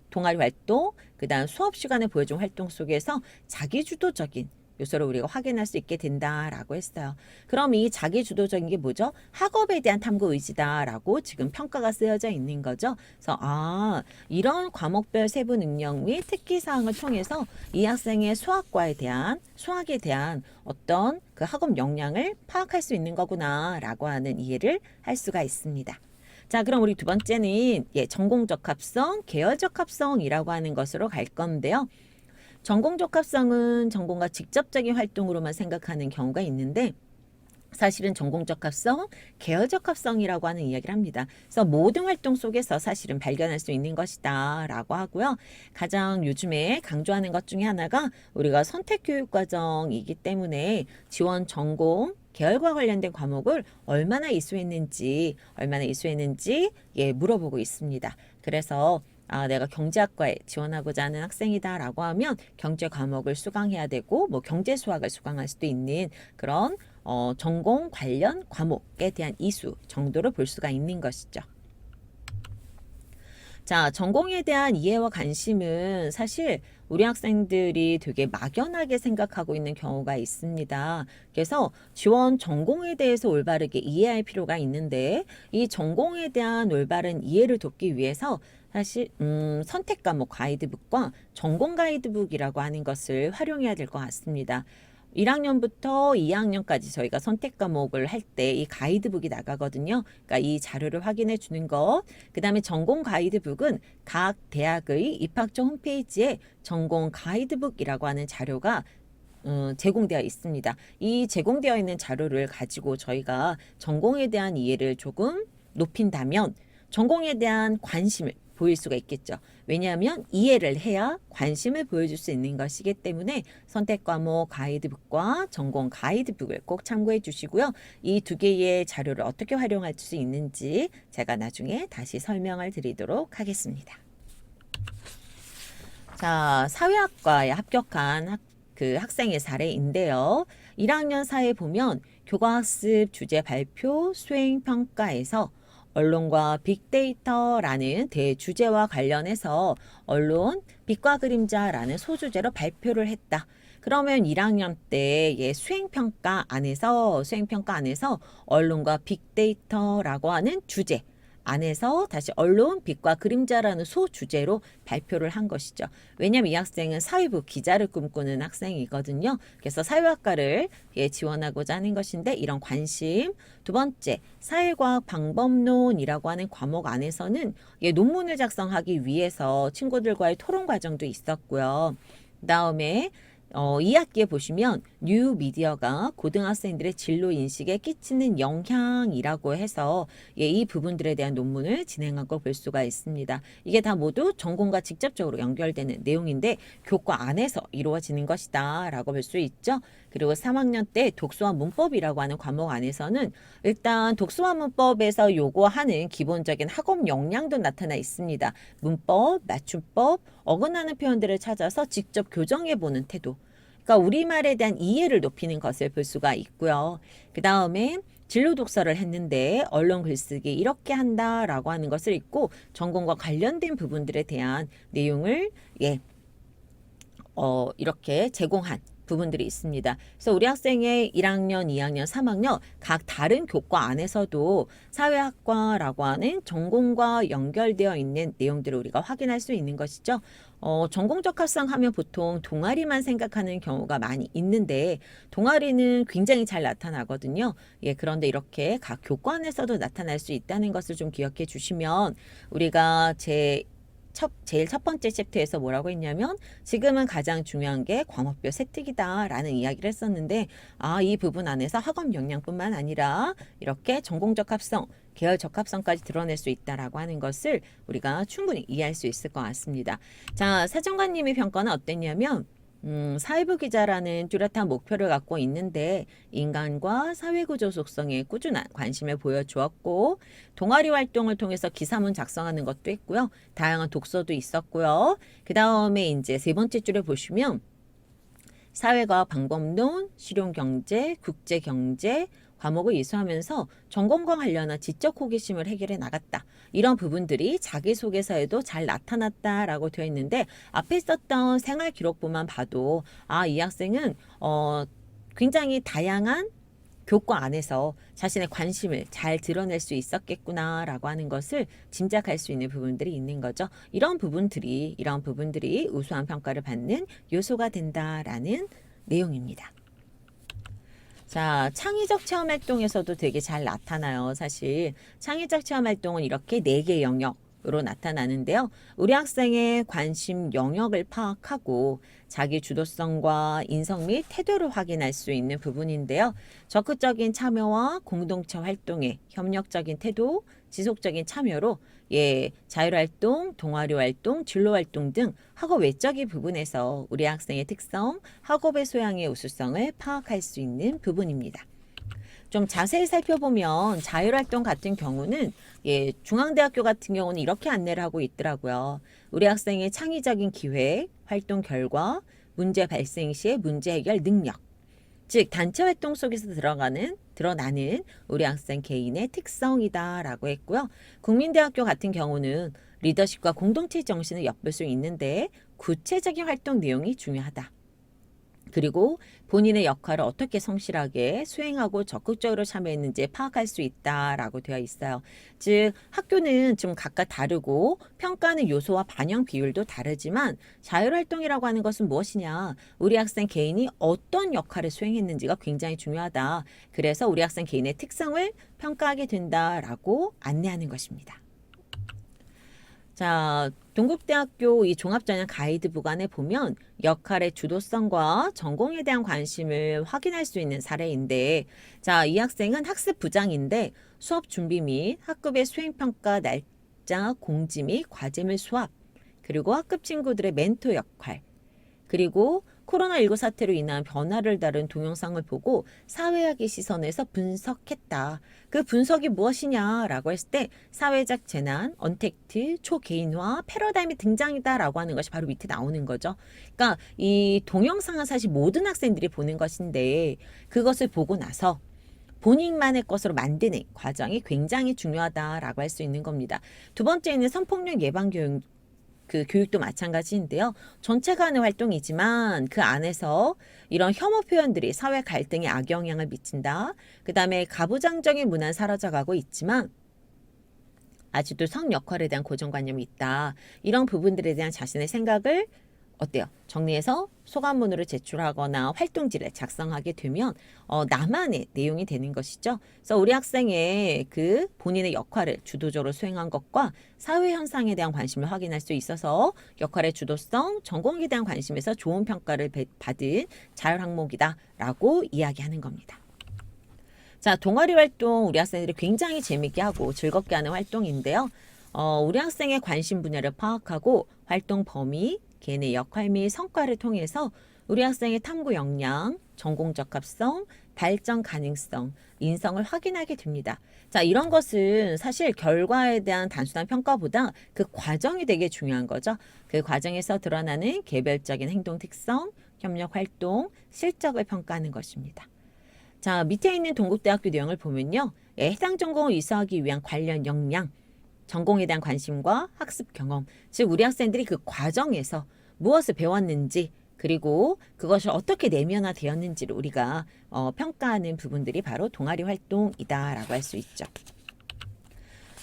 A: 동아리 활동, 그다음 수업 시간에 보여준 활동 속에서 자기주도적인 요소를 우리가 확인할 수 있게 된다라고 했어요. 그럼 이 자기주도적인 게 뭐죠? 학업에 대한 탐구 의지다라고 지금 평가가 쓰여져 있는 거죠. 그래서 이런 과목별 세부 능력 및 특기 사항을 통해서 이 학생의 수학에 대한 어떤 그 학업 역량을 파악할 수 있는 거구나라고 하는 이해를 할 수가 있습니다. 자, 그럼 우리 두 번째는 전공적합성, 계열적합성이라고 하는 것으로 갈 건데요. 전공적합성은 전공과 직접적인 활동으로만 생각하는 경우가 있는데 사실은 전공적합성, 계열적합성이라고 하는 이야기를 합니다. 그래서 모든 활동 속에서 사실은 발견할 수 있는 것이다 라고 하고요. 가장 요즘에 강조하는 것 중에 하나가 우리가 선택교육과정이기 때문에 지원 전공, 계열과 관련된 과목을 얼마나 이수했는지 물어보고 있습니다. 그래서 내가 경제학과에 지원하고자 하는 학생이다라고 하면 경제 과목을 수강해야 되고 뭐 경제 수학을 수강할 수도 있는 그런 전공 관련 과목에 대한 이수 정도를 볼 수가 있는 것이죠. 자, 전공에 대한 이해와 관심은 사실 우리 학생들이 되게 막연하게 생각하고 있는 경우가 있습니다. 그래서 지원 전공에 대해서 올바르게 이해할 필요가 있는데 이 전공에 대한 올바른 이해를 돕기 위해서 사실 선택 과목 가이드북과 전공 가이드북이라고 하는 것을 활용해야 될 것 같습니다. 1학년부터 2학년까지 저희가 선택 과목을 할 때 이 가이드북이 나가거든요. 그러니까 이 자료를 확인해 주는 것. 그다음에 전공 가이드북은 각 대학의 입학처 홈페이지에 전공 가이드북이라고 하는 자료가 제공되어 있습니다. 이 제공되어 있는 자료를 가지고 저희가 전공에 대한 이해를 조금 높인다면 전공에 대한 관심을 보일 수가 있겠죠. 왜냐하면 이해를 해야 관심을 보여줄 수 있는 것이기 때문에 선택 과목 가이드북과 전공 가이드북을 꼭 참고해 주시고요. 이 두 개의 자료를 어떻게 활용할 수 있는지 제가 나중에 다시 설명을 드리도록 하겠습니다. 자, 사회학과에 합격한 그 학생의 사례인데요. 1학년 사회 보면 교과학습 주제 발표 수행 평가에서 언론과 빅데이터라는 대주제와 관련해서 언론, 빛과 그림자라는 소주제로 발표를 했다. 그러면 1학년 때의 수행평가 안에서 언론과 빅데이터라고 하는 주제 안에서 다시 언론, 빛과 그림자라는 소주제로 발표를 한 것이죠. 왜냐하면 이 학생은 사회부 기자를 꿈꾸는 학생이거든요. 그래서 사회학과를 지원하고자 하는 것인데 이런 관심. 두 번째, 사회과학 방법론이라고 하는 과목 안에서는 논문을 작성하기 위해서 친구들과의 토론 과정도 있었고요. 그다음에 2학기에 보시면 뉴 미디어가 고등학생들의 진로 인식에 끼치는 영향이라고 해서 이 부분들에 대한 논문을 진행한 걸 볼 수가 있습니다. 이게 다 모두 전공과 직접적으로 연결되는 내용인데 교과 안에서 이루어지는 것이다 라고 볼 수 있죠. 그리고 3학년 때 독서와 문법이라고 하는 과목 안에서는 일단 독서와 문법에서 요구하는 기본적인 학업 역량도 나타나 있습니다. 문법, 맞춤법, 어긋나는 표현들을 찾아서 직접 교정해보는 태도. 그러니까 우리말에 대한 이해를 높이는 것을 볼 수가 있고요. 그 다음에 진로 독서를 했는데 언론 글쓰기 이렇게 한다라고 하는 것을 읽고 전공과 관련된 부분들에 대한 내용을 이렇게 제공한 부분들이 있습니다. 그래서 우리 학생의 1학년, 2학년, 3학년 각 다른 교과 안에서도 사회학과라고 하는 전공과 연결되어 있는 내용들을 우리가 확인할 수 있는 것이죠. 전공적 합성하면 보통 동아리만 생각하는 경우가 많이 있는데 동아리는 굉장히 잘 나타나거든요. 그런데 이렇게 각 교과 안에서도 나타날 수 있다는 것을 좀 기억해 주시면 우리가 제일 첫 번째 챕터에서 뭐라고 했냐면 지금은 가장 중요한 게 과목별 세특이다라는 이야기를 했었는데 이 부분 안에서 학업 역량뿐만 아니라 이렇게 전공적 합성, 계열 적합성까지 드러낼 수 있다라고 하는 것을 우리가 충분히 이해할 수 있을 것 같습니다. 자, 사정관님의 평가는 어땠냐면 사회부 기자라는 뚜렷한 목표를 갖고 있는데 인간과 사회구조 속성에 꾸준한 관심을 보여주었고 동아리 활동을 통해서 기사문 작성하는 것도 했고요. 다양한 독서도 있었고요. 그 다음에 이제 세 번째 줄에 보시면 사회과학 방법론, 실용경제, 국제경제 과목을 이수하면서 전공과 관련한 지적 호기심을 해결해 나갔다. 이런 부분들이 자기소개서에도 잘 나타났다라고 되어 있는데 앞에 있었던 생활기록부만 봐도 이 학생은 굉장히 다양한 교과 안에서 자신의 관심을 잘 드러낼 수 있었겠구나라고 하는 것을 짐작할 수 있는 부분들이 있는 거죠. 이런 부분들이 우수한 평가를 받는 요소가 된다라는 내용입니다. 자, 창의적 체험 활동에서도 되게 잘 나타나요. 사실 창의적 체험 활동은 이렇게 4개 영역으로 나타나는데요. 우리 학생의 관심 영역을 파악하고 자기 주도성과 인성 및 태도를 확인할 수 있는 부분인데요. 적극적인 참여와 공동체 활동에 협력적인 태도, 지속적인 참여로 자율활동, 동아리활동, 진로활동 등 학업 외적인 부분에서 우리 학생의 특성, 학업의 소양의 우수성을 파악할 수 있는 부분입니다. 좀 자세히 살펴보면 자율활동 같은 경우는 중앙대학교 같은 경우는 이렇게 안내를 하고 있더라고요. 우리 학생의 창의적인 기획, 활동 결과, 문제 발생 시의 문제 해결 능력, 즉 단체 활동 속에서 드러나는 우리 학생 개인의 특성이다라고 했고요. 국민대학교 같은 경우는 리더십과 공동체 정신을 엿볼 수 있는데 구체적인 활동 내용이 중요하다. 그리고 본인의 역할을 어떻게 성실하게 수행하고 적극적으로 참여했는지 파악할 수 있다라고 되어 있어요. 즉 학교는 좀 각각 다르고 평가하는 요소와 반영 비율도 다르지만 자율활동이라고 하는 것은 무엇이냐? 우리 학생 개인이 어떤 역할을 수행했는지가 굉장히 중요하다. 그래서 우리 학생 개인의 특성을 평가하게 된다라고 안내하는 것입니다. 자, 동국대학교 이 종합전형 가이드 부간에 보면 역할의 주도성과 전공에 대한 관심을 확인할 수 있는 사례인데, 자, 이 학생은 학습 부장인데 수업 준비 및 학급의 수행평가 날짜 공지 및 과제물 수합, 그리고 학급 친구들의 멘토 역할, 그리고 코로나19 사태로 인한 변화를 다룬 동영상을 보고 사회학의 시선에서 분석했다. 그 분석이 무엇이냐라고 했을 때 사회적 재난, 언택트, 초개인화, 패러다임이 등장이다라고 하는 것이 바로 밑에 나오는 거죠. 그러니까 이 동영상은 사실 모든 학생들이 보는 것인데 그것을 보고 나서 본인만의 것으로 만드는 과정이 굉장히 중요하다라고 할 수 있는 겁니다. 두 번째는 성폭력 예방 교육 그 교육도 마찬가지인데요. 전체가 하는 활동이지만 그 안에서 이런 혐오 표현들이 사회 갈등에 악영향을 미친다. 그 다음에 가부장적인 문화는 사라져가고 있지만 아직도 성 역할에 대한 고정관념이 있다. 이런 부분들에 대한 자신의 생각을 어때요? 정리해서 소감문으로 제출하거나 활동지를 작성하게 되면 나만의 내용이 되는 것이죠. 그래서 우리 학생의 그 본인의 역할을 주도적으로 수행한 것과 사회 현상에 대한 관심을 확인할 수 있어서 역할의 주도성, 전공에 대한 관심에서 좋은 평가를 받은 자율 항목이다라고 이야기하는 겁니다. 자, 동아리 활동 우리 학생들이 굉장히 재밌게 하고 즐겁게 하는 활동인데요. 우리 학생의 관심 분야를 파악하고 활동 범위, 개인의 역할 및 성과를 통해서 우리 학생의 탐구 역량, 전공 적합성, 발전 가능성, 인성을 확인하게 됩니다. 자, 이런 것은 사실 결과에 대한 단순한 평가보다 그 과정이 되게 중요한 거죠. 그 과정에서 드러나는 개별적인 행동 특성, 협력 활동, 실적을 평가하는 것입니다. 자, 밑에 있는 동국대학교 내용을 보면요. 해당 전공을 이수하기 위한 관련 역량, 전공에 대한 관심과 학습 경험, 즉 우리 학생들이 그 과정에서 무엇을 배웠는지 그리고 그것을 어떻게 내면화되었는지를 우리가 평가하는 부분들이 바로 동아리 활동이다라고 할 수 있죠.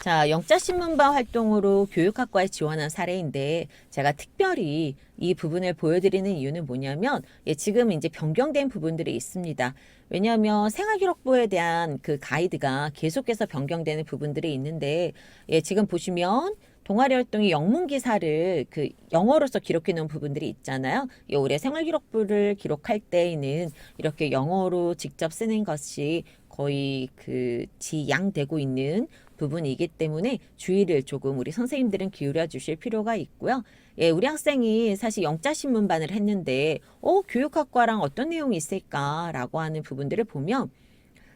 A: 자, 영자신문반 활동으로 교육학과에 지원한 사례인데 제가 특별히 이 부분을 보여드리는 이유는 뭐냐면 지금 이제 변경된 부분들이 있습니다. 왜냐하면 생활기록부에 대한 그 가이드가 계속해서 변경되는 부분들이 있는데 지금 보시면 동아리 활동이 영문 기사를 그 영어로서 기록해 놓은 부분들이 있잖아요. 올해 생활기록부를 기록할 때에는 이렇게 영어로 직접 쓰는 것이 거의 그 지양되고 있는 부분이기 때문에 주의를 조금 우리 선생님들은 기울여 주실 필요가 있고요. 우리 학생이 사실 영자신문반을 했는데 교육학과랑 어떤 내용이 있을까라고 하는 부분들을 보면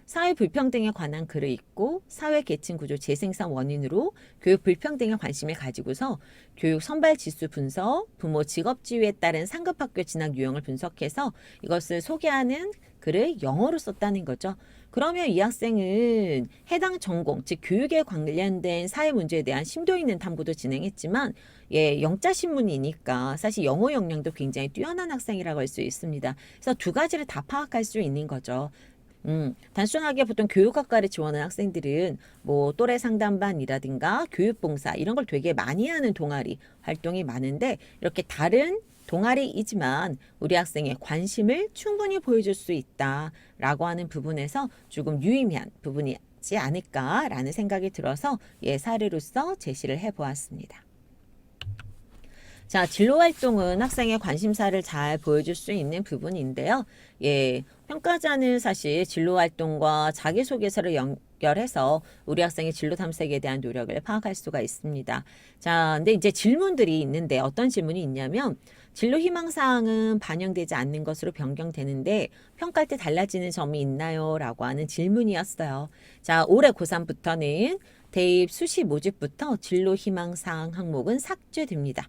A: 사회 불평등에 관한 글을 읽고 사회 계층 구조 재생산 원인으로 교육 불평등에 관심을 가지고서 교육 선발 지수 분석, 부모 직업 지위에 따른 상급 학교 진학 유형을 분석해서 이것을 소개하는 글을 영어로 썼다는 거죠. 그러면 이 학생은 해당 전공, 즉 교육에 관련된 사회 문제에 대한 심도 있는 탐구도 진행했지만 영자신문이니까 사실 영어 역량도 굉장히 뛰어난 학생이라고 할 수 있습니다. 그래서 두 가지를 다 파악할 수 있는 거죠. 단순하게 보통 교육학과를 지원하는 학생들은 뭐 또래 상담반이라든가 교육봉사 이런 걸 되게 많이 하는 동아리 활동이 많은데 이렇게 다른 동아리이지만 우리 학생의 관심을 충분히 보여줄 수 있다라고 하는 부분에서 조금 유의미한 부분이지 않을까라는 생각이 들어서 사례로서 제시를 해보았습니다. 자, 진로 활동은 학생의 관심사를 잘 보여줄 수 있는 부분인데요. 평가자는 사실 진로 활동과 자기소개서를 연결해서 우리 학생의 진로 탐색에 대한 노력을 파악할 수가 있습니다. 자, 근데 이제 질문들이 있는데 어떤 질문이 있냐면 진로 희망사항은 반영되지 않는 것으로 변경되는데 평가할 때 달라지는 점이 있나요? 라고 하는 질문이었어요. 자, 올해 고3부터는 대입 수시 모집부터 진로 희망사항 항목은 삭제됩니다.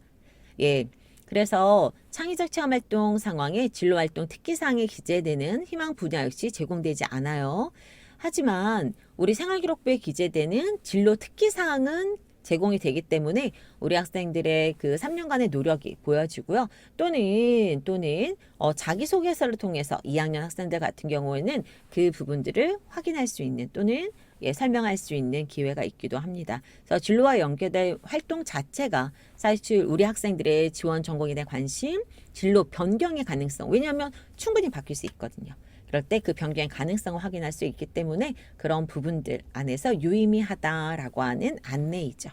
A: 그래서 창의적 체험활동 상황에 진로활동 특기사항에 기재되는 희망 분야 역시 제공되지 않아요. 하지만 우리 생활기록부에 기재되는 진로 특기사항은 제공이 되기 때문에 우리 학생들의 그 3년간의 노력이 보여지고요. 또는 자기소개서를 통해서 2학년 학생들 같은 경우에는 그 부분들을 확인할 수 있는 또는 설명할 수 있는 기회가 있기도 합니다. 그래서 진로와 연계된 활동 자체가 사실 우리 학생들의 지원 전공에 대한 관심, 진로 변경의 가능성, 왜냐하면 충분히 바뀔 수 있거든요. 그럴 때 그 변경의 가능성을 확인할 수 있기 때문에 그런 부분들 안에서 유의미하다라고 하는 안내이죠.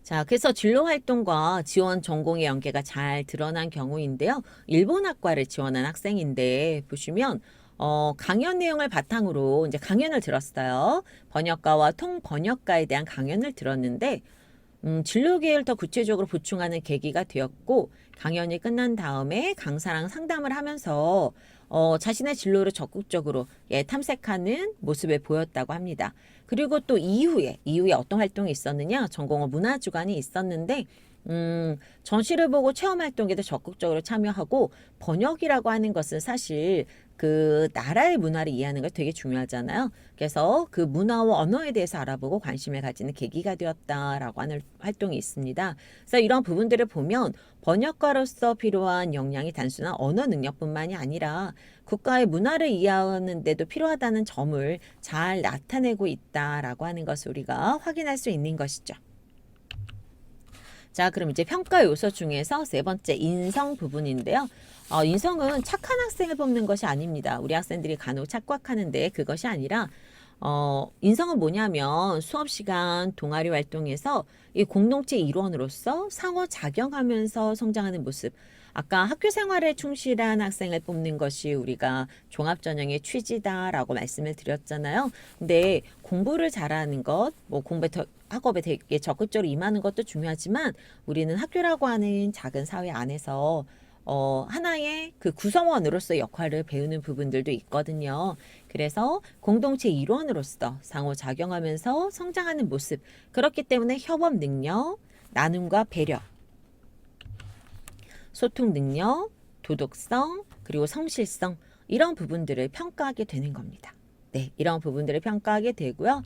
A: 자, 그래서 진로 활동과 지원 전공의 연계가 잘 드러난 경우인데요. 일본학과를 지원한 학생인데 보시면 강연 내용을 바탕으로 이제 강연을 들었어요. 번역가와 통번역가에 대한 강연을 들었는데 진로 계획을 더 구체적으로 보충하는 계기가 되었고 강연이 끝난 다음에 강사랑 상담을 하면서 자신의 진로를 적극적으로 탐색하는 모습을 보였다고 합니다. 그리고 또 이후에 어떤 활동이 있었느냐? 전공어 문화주간이 있었는데 전시를 보고 체험 활동에도 적극적으로 참여하고 번역이라고 하는 것은 사실 그 나라의 문화를 이해하는 걸 되게 중요하잖아요. 그래서 그 문화와 언어에 대해서 알아보고 관심을 가지는 계기가 되었다라고 하는 활동이 있습니다. 그래서 이런 부분들을 보면 번역가로서 필요한 역량이 단순한 언어 능력뿐만이 아니라 국가의 문화를 이해하는 데도 필요하다는 점을 잘 나타내고 있다라고 하는 것을 우리가 확인할 수 있는 것이죠. 자, 그럼 이제 평가 요소 중에서 세 번째 인성 부분인데요. 인성은 착한 학생을 뽑는 것이 아닙니다. 우리 학생들이 간혹 착각하는데 그것이 아니라 인성은 뭐냐면 수업 시간 동아리 활동에서 이 공동체 일원으로서 상호작용하면서 성장하는 모습. 아까 학교 생활에 충실한 학생을 뽑는 것이 우리가 종합전형의 취지다라고 말씀을 드렸잖아요. 근데 공부를 잘하는 것, 뭐 학업에 되게 적극적으로 임하는 것도 중요하지만 우리는 학교라고 하는 작은 사회 안에서 하나의 그 구성원으로서 역할을 배우는 부분들도 있거든요. 그래서 공동체 일원으로서 상호작용하면서 성장하는 모습. 그렇기 때문에 협업 능력, 나눔과 배려, 소통 능력, 도덕성, 그리고 성실성 이런 부분들을 평가하게 되는 겁니다. 네, 이런 부분들을 평가하게 되고요.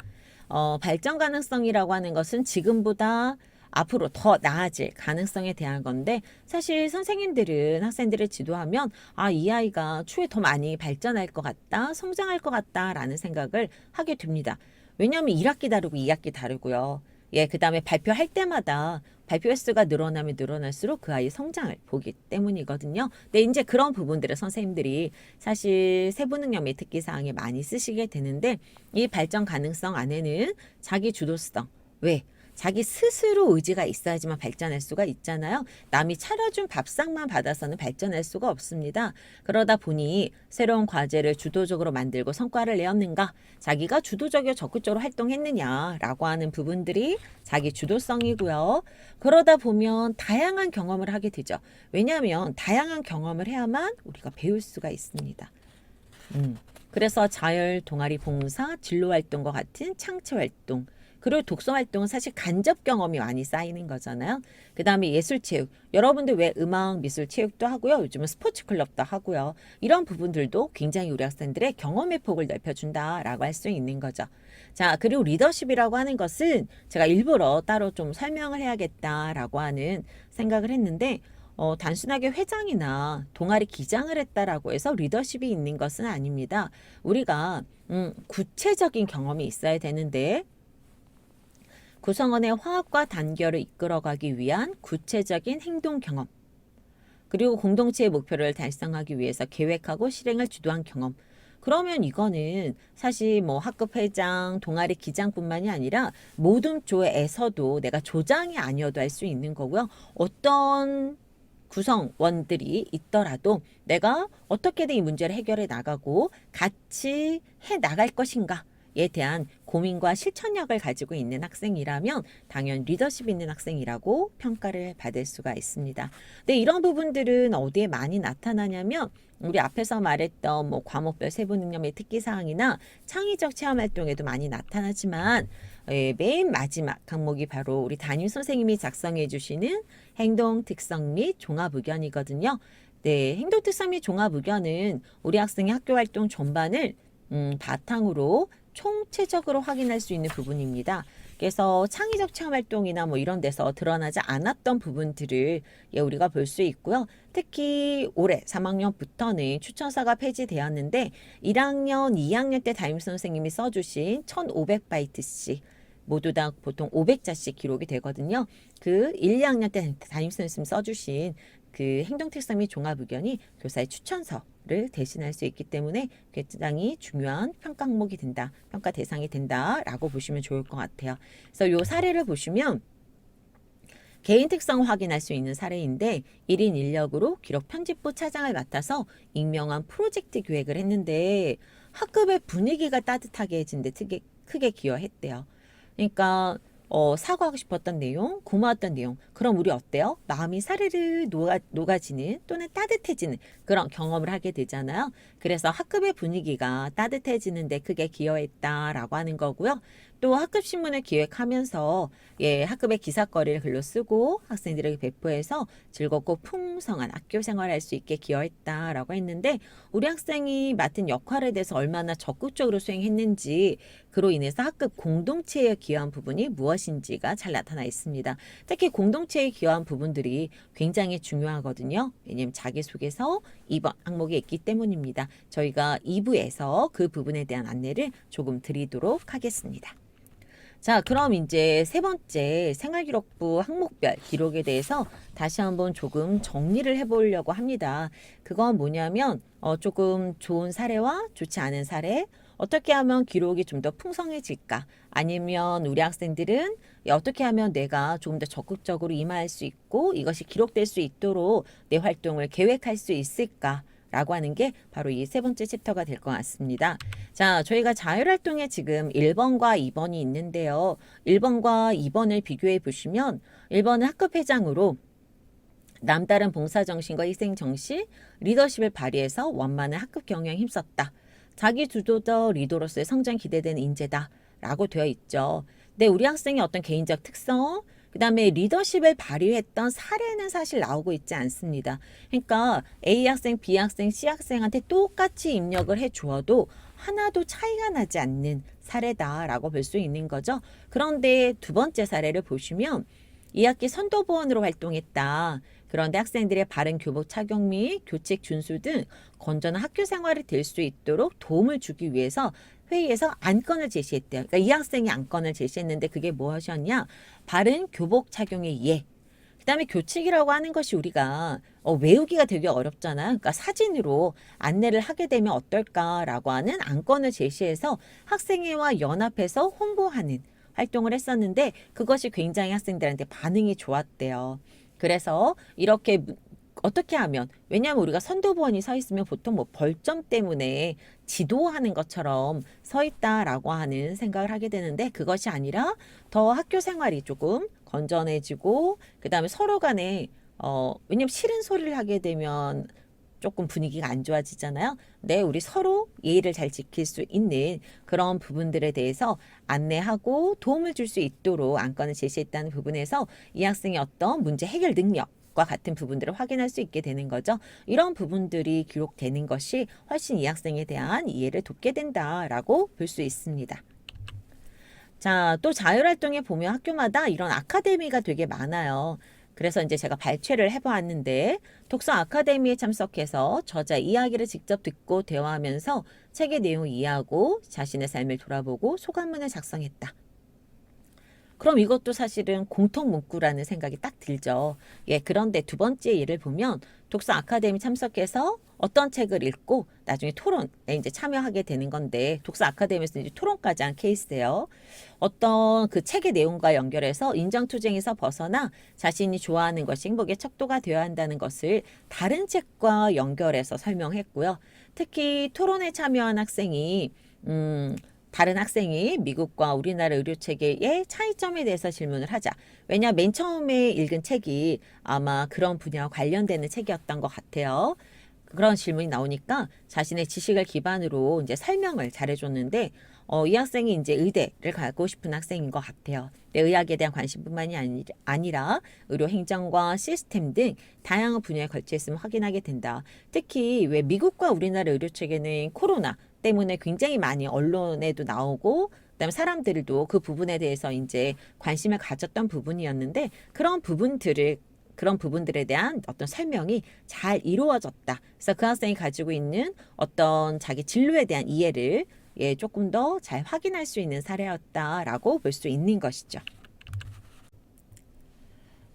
A: 발전 가능성이라고 하는 것은 지금보다 앞으로 더 나아질 가능성에 대한 건데 사실 선생님들은 학생들을 지도하면 이 아이가 추후에 더 많이 발전할 것 같다, 성장할 것 같다라는 생각을 하게 됩니다. 왜냐하면 1학기 다르고 2학기 다르고요. 그 다음에 발표할 때마다 발표 횟수가 늘어나면 늘어날수록 그 아이의 성장을 보기 때문이거든요. 근데 이제 그런 부분들을 선생님들이 사실 세부능력 특기 사항에 많이 쓰시게 되는데 이 발전 가능성 안에는 자기 주도성, 왜? 자기 스스로 의지가 있어야지만 발전할 수가 있잖아요. 남이 차려준 밥상만 받아서는 발전할 수가 없습니다. 그러다 보니 새로운 과제를 주도적으로 만들고 성과를 내었는가? 자기가 주도적이고 적극적으로 활동했느냐라고 하는 부분들이 자기 주도성이고요. 그러다 보면 다양한 경험을 하게 되죠. 왜냐하면 다양한 경험을 해야만 우리가 배울 수가 있습니다. 그래서 자율, 동아리 봉사, 진로활동과 같은 창체활동, 그리고 독서활동은 사실 간접 경험이 많이 쌓이는 거잖아요. 그 다음에 예술체육. 여러분들 왜 음악, 미술, 체육도 하고요. 요즘은 스포츠 클럽도 하고요. 이런 부분들도 굉장히 우리 학생들의 경험의 폭을 넓혀준다라고 할 수 있는 거죠. 자, 그리고 리더십이라고 하는 것은 제가 일부러 따로 좀 설명을 해야겠다라고 하는 생각을 했는데 단순하게 회장이나 동아리 기장을 했다라고 해서 리더십이 있는 것은 아닙니다. 우리가 구체적인 경험이 있어야 되는데 구성원의 화합과 단결을 이끌어가기 위한 구체적인 행동 경험, 그리고 공동체의 목표를 달성하기 위해서 계획하고 실행을 주도한 경험. 그러면 이거는 사실 뭐 학급 회장, 동아리 기장뿐만이 아니라 모든 조에서도 내가 조장이 아니어도 할 수 있는 거고요. 어떤 구성원들이 있더라도 내가 어떻게든 이 문제를 해결해 나가고 같이 해 나갈 것인가 에 대한 고민과 실천력을 가지고 있는 학생이라면 당연 리더십 있는 학생이라고 평가를 받을 수가 있습니다. 근데 이런 부분들은 어디에 많이 나타나냐면 우리 앞에서 말했던 뭐 과목별 세부능력의 특기사항이나 창의적 체험활동에도 많이 나타나지만 맨 마지막 항목이 바로 우리 담임 선생님이 작성해 주시는 행동특성 및 종합의견이거든요. 네, 행동특성 및 종합의견은 우리 학생의 학교활동 전반을 바탕으로 총체적으로 확인할 수 있는 부분입니다. 그래서 창의적 체험 활동이나 뭐 이런 데서 드러나지 않았던 부분들을 우리가 볼 수 있고요. 특히 올해 3학년부터는 추천사가 폐지되었는데 1학년, 2학년 때 담임 선생님이 써주신 1500바이트씩 모두 다 보통 500자씩 기록이 되거든요. 그 1, 2학년 때 담임 선생님 써주신 그 행동특성 및 종합의견이 교사의 추천서를 대신할 수 있기 때문에 굉장히 중요한 평가 항목이 된다, 평가 대상이 된다라고 보시면 좋을 것 같아요. 그래서 이 사례를 보시면 개인 특성 확인할 수 있는 사례인데 1인 인력으로 기록 편집부 차장을 맡아서 익명한 프로젝트 기획을 했는데 학급의 분위기가 따뜻하게 해진데 크게 기여했대요. 그러니까 사과하고 싶었던 내용, 고마웠던 내용. 그럼 우리 어때요? 마음이 사르르 녹아지는 또는 따뜻해지는 그런 경험을 하게 되잖아요. 그래서 학급의 분위기가 따뜻해지는데 크게 기여했다라고 하는 거고요. 또 학급 신문을 기획하면서 학급의 기사거리를 글로 쓰고 학생들에게 배포해서 즐겁고 풍성한 학교 생활을 할 수 있게 기여했다라고 했는데 우리 학생이 맡은 역할에 대해서 얼마나 적극적으로 수행했는지 그로 인해서 학급 공동체에 기여한 부분이 무엇인지가 잘 나타나 있습니다. 특히 공동체에 기여한 부분들이 굉장히 중요하거든요. 왜냐하면 자기소개서 2번 항목에 있기 때문입니다. 저희가 2부에서 그 부분에 대한 안내를 조금 드리도록 하겠습니다. 자, 그럼 이제 세 번째 생활기록부 항목별 기록에 대해서 다시 한번 조금 정리를 해보려고 합니다. 그건 뭐냐면 조금 좋은 사례와 좋지 않은 사례, 어떻게 하면 기록이 좀 더 풍성해질까? 아니면 우리 학생들은 어떻게 하면 내가 조금 더 적극적으로 임할 수 있고 이것이 기록될 수 있도록 내 활동을 계획할 수 있을까? 라고 하는 게 바로 이 세 번째 챕터가 될 것 같습니다. 자, 저희가 자율활동에 지금 1번과 2번이 있는데요. 1번과 2번을 비교해 보시면 1번은 학급회장으로 남다른 봉사정신과 희생정신, 리더십을 발휘해서 원만한 학급 경영에 힘썼다. 자기 주도적 리더로서의 성장 기대되는 인재다. 라고 되어 있죠. 근데 우리 학생의 어떤 개인적 특성, 그 다음에 리더십을 발휘했던 사례는 사실 나오고 있지 않습니다. 그러니까 A 학생, B 학생, C 학생한테 똑같이 입력을 해주어도 하나도 차이가 나지 않는 사례다라고 볼 수 있는 거죠. 그런데 두 번째 사례를 보시면 2학기 선도부원으로 활동했다. 그런데 학생들의 바른 교복 착용 및 교칙 준수 등 건전한 학교 생활이 될 수 있도록 도움을 주기 위해서 회의에서 안건을 제시했대요. 그러니까 이 학생이 안건을 제시했는데 그게 무엇이었냐? 바른 교복 착용의 예. 그 다음에 교칙이라고 하는 것이 우리가 외우기가 되게 어렵잖아요. 그러니까 사진으로 안내를 하게 되면 어떨까라고 하는 안건을 제시해서 학생회와 연합해서 홍보하는 활동을 했었는데 그것이 굉장히 학생들한테 반응이 좋았대요. 그래서 이렇게 어떻게 하면 왜냐하면 우리가 선도부원이 서 있으면 보통 뭐 벌점 때문에 지도하는 것처럼 서 있다라고 하는 생각을 하게 되는데 그것이 아니라 더 학교 생활이 조금 건전해지고 그다음에 서로 간에 왜냐면 싫은 소리를 하게 되면 조금 분위기가 안 좋아지잖아요. 네, 우리 서로 예의를 잘 지킬 수 있는 그런 부분들에 대해서 안내하고 도움을 줄 수 있도록 안건을 제시했다는 부분에서 이 학생의 어떤 문제 해결 능력과 같은 부분들을 확인할 수 있게 되는 거죠. 이런 부분들이 기록되는 것이 훨씬 이 학생에 대한 이해를 돕게 된다라고 볼 수 있습니다. 자, 또 자율활동에 보면 학교마다 이런 아카데미가 되게 많아요. 그래서 이제 제가 발췌를 해보았는데 독서 아카데미에 참석해서 저자 이야기를 직접 듣고 대화하면서 책의 내용을 이해하고 자신의 삶을 돌아보고 소감문을 작성했다. 그럼 이것도 사실은 공통 문구라는 생각이 딱 들죠. 그런데 두 번째 예를 보면 독서 아카데미 참석해서 어떤 책을 읽고 나중에 토론에 이제 참여하게 되는 건데 독서 아카데미에서 이제 토론까지 한 케이스예요. 어떤 그 책의 내용과 연결해서 인정투쟁에서 벗어나 자신이 좋아하는 것이 행복의 척도가 되어야 한다는 것을 다른 책과 연결해서 설명했고요. 특히 토론에 참여한 학생이 다른 학생이 미국과 우리나라 의료체계의 차이점에 대해서 질문을 하자. 왜냐 맨 처음에 읽은 책이 아마 그런 분야와 관련되는 책이었던 것 같아요. 그런 질문이 나오니까 자신의 지식을 기반으로 이제 설명을 잘해줬는데 이 학생이 이제 의대를 가고 싶은 학생인 것 같아요. 의학에 대한 관심뿐만이 아니라 의료 행정과 시스템 등 다양한 분야에 걸쳐 있음을 확인하게 된다. 특히 왜 미국과 우리나라 의료 체계는 코로나 때문에 굉장히 많이 언론에도 나오고 그다음에 사람들도 그 부분에 대해서 이제 관심을 가졌던 부분이었는데 그런 부분들에 대한 어떤 설명이 잘 이루어졌다. 그래서 그 학생이 가지고 있는 어떤 자기 진로에 대한 이해를 조금 더 잘 확인할 수 있는 사례였다라고 볼 수 있는 것이죠.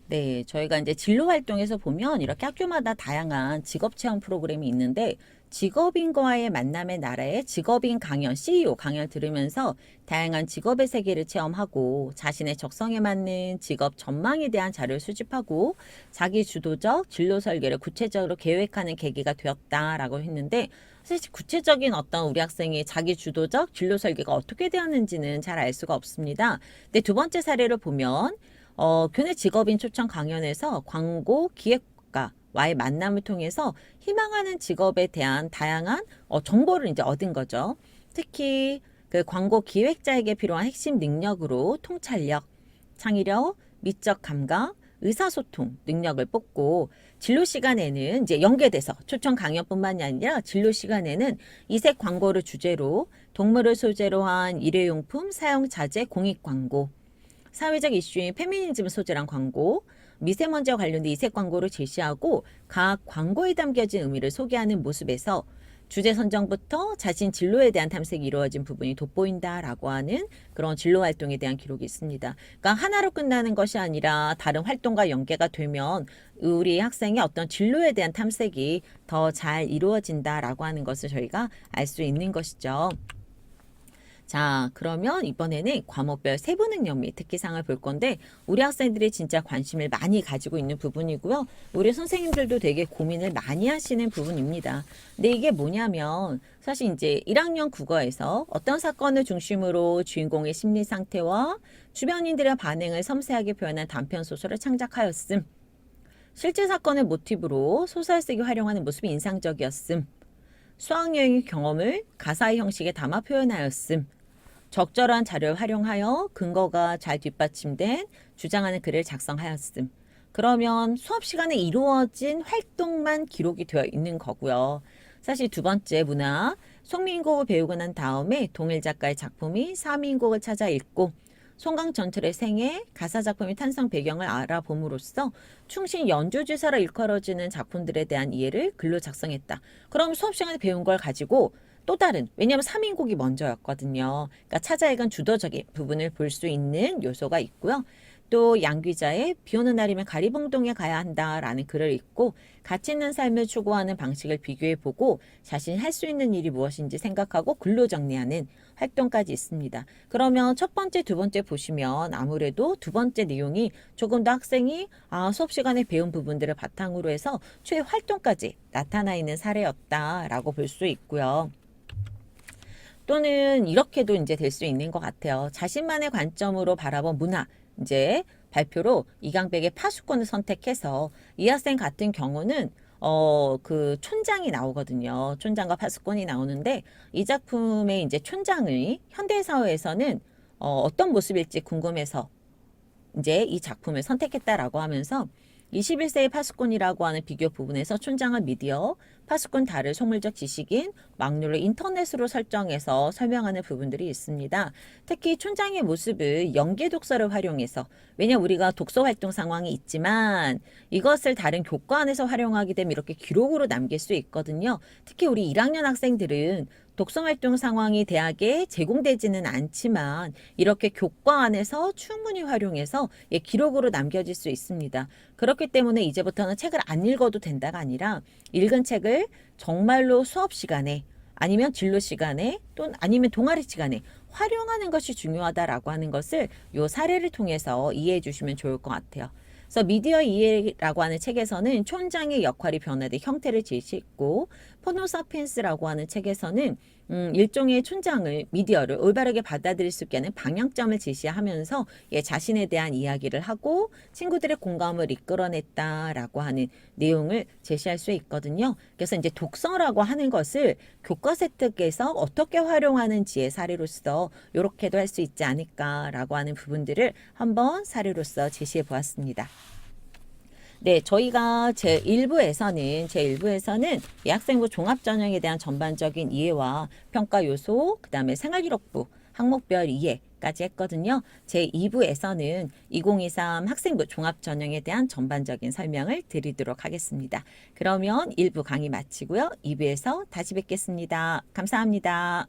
A: 네, 저희가 이제 진로 활동에서 보면 이렇게 학교마다 다양한 직업 체험 프로그램이 있는데 직업인과의 만남의 나라의 직업인 강연, CEO 강연 들으면서 다양한 직업의 세계를 체험하고 자신의 적성에 맞는 직업 전망에 대한 자료를 수집하고 자기 주도적 진로 설계를 구체적으로 계획하는 계기가 되었다라고 했는데 사실 구체적인 어떤 우리 학생이 자기 주도적 진로 설계가 어떻게 되었는지는 잘 알 수가 없습니다. 근데 두 번째 사례를 보면 교내 직업인 초청 강연에서 광고 기획가와의 만남을 통해서 희망하는 직업에 대한 다양한 정보를 이제 얻은 거죠. 특히 그 광고 기획자에게 필요한 핵심 능력으로 통찰력, 창의력, 미적 감각, 의사소통 능력을 뽑고 진로 시간에는 이제 연계돼서 초청 강연뿐만이 아니라 진로 시간에는 이색 광고를 주제로 동물을 소재로 한 일회용품 사용 자재 공익 광고, 사회적 이슈인 페미니즘 소재란 광고, 미세먼지와 관련된 이색 광고를 제시하고 각 광고에 담겨진 의미를 소개하는 모습에서 주제 선정부터 자신 진로에 대한 탐색이 이루어진 부분이 돋보인다라고 하는 그런 진로 활동에 대한 기록이 있습니다. 그러니까 하나로 끝나는 것이 아니라 다른 활동과 연계가 되면 우리 학생의 어떤 진로에 대한 탐색이 더 잘 이루어진다라고 하는 것을 저희가 알 수 있는 것이죠. 자, 그러면 이번에는 과목별 세부 능력 및 특기사항을 볼 건데 우리 학생들이 진짜 관심을 많이 가지고 있는 부분이고요. 우리 선생님들도 되게 고민을 많이 하시는 부분입니다. 근데 이게 뭐냐면 사실 이제 1학년 국어에서 어떤 사건을 중심으로 주인공의 심리 상태와 주변인들의 반응을 섬세하게 표현한 단편 소설을 창작하였음. 실제 사건을 모티브로 소설 쓰기 활용하는 모습이 인상적이었음. 수학여행 경험을 가사의 형식에 담아 표현하였음. 적절한 자료를 활용하여 근거가 잘 뒷받침된 주장하는 글을 작성하였음. 그러면 수업 시간에 이루어진 활동만 기록이 되어 있는 거고요. 사실 두 번째 문화, 송민곡을 배우고 난 다음에 동일 작가의 작품이 사민곡을 찾아 읽고 송강전철의 생애, 가사 작품의 탄생 배경을 알아봄으로써 충신 연주지사로 일컬어지는 작품들에 대한 이해를 글로 작성했다. 그럼 수업 시간에 배운 걸 가지고 또 다른, 왜냐하면 3인곡이 먼저였거든요. 그러니까 찾아 읽은 주도적인 부분을 볼 수 있는 요소가 있고요. 또 양귀자의 비 오는 날이면 가리봉동에 가야 한다라는 글을 읽고 가치 있는 삶을 추구하는 방식을 비교해보고 자신이 할 수 있는 일이 무엇인지 생각하고 글로 정리하는 활동까지 있습니다. 그러면 첫 번째, 두 번째 보시면 아무래도 두 번째 내용이 조금 더 학생이 수업 시간에 배운 부분들을 바탕으로 해서 최 활동까지 나타나 있는 사례였다라고 볼 수 있고요. 또는 이렇게도 이제 될 수 있는 것 같아요. 자신만의 관점으로 바라본 문화, 이제 발표로 이강백의 파수꾼을 선택해서 이 학생 같은 경우는 그 촌장이 나오거든요. 촌장과 파수꾼이 나오는데 이 작품의 이제 촌장의 현대 사회에서는 어떤 모습일지 궁금해서 이제 이 작품을 선택했다라고 하면서 21세의 파수꾼이라고 하는 비교 부분에서 촌장은 미디어, 파수꾼 달을 속물적 지식인, 막루를 인터넷으로 설정해서 설명하는 부분들이 있습니다. 특히 촌장의 모습을 연계 독서를 활용해서, 왜냐 우리가 독서 활동 상황이 있지만 이것을 다른 교과 안에서 활용하게 되면 이렇게 기록으로 남길 수 있거든요. 특히 우리 1학년 학생들은 독서 활동 상황이 대학에 제공되지는 않지만 이렇게 교과 안에서 충분히 활용해서 기록으로 남겨질 수 있습니다. 그렇기 때문에 이제부터는 책을 안 읽어도 된다가 아니라 읽은 책을 정말로 수업 시간에 아니면 진로 시간에 또는 아니면 동아리 시간에 활용하는 것이 중요하다라고 하는 것을 이 사례를 통해서 이해해 주시면 좋을 것 같아요. 그래서 미디어 이해라고 하는 책에서는 촌장의 역할이 변화된 형태를 제시했고 포노사피엔스라고 하는 책에서는 일종의 촌장을 미디어를 올바르게 받아들일 수 있게 하는 방향점을 제시하면서 자신에 대한 이야기를 하고 친구들의 공감을 이끌어냈다라고 하는 내용을 제시할 수 있거든요. 그래서 이제 독서라고 하는 것을 교과 세특에서 어떻게 활용하는지의 사례로서 이렇게도 할 수 있지 않을까라고 하는 부분들을 한번 사례로서 제시해 보았습니다. 네, 저희가 제1부에서는 이 학생부 종합전형에 대한 전반적인 이해와 평가 요소, 그 다음에 생활기록부, 항목별 이해까지 했거든요. 제 2부에서는 2023 학생부 종합전형에 대한 전반적인 설명을 드리도록 하겠습니다. 그러면 1부 강의 마치고요. 2부에서 다시 뵙겠습니다. 감사합니다.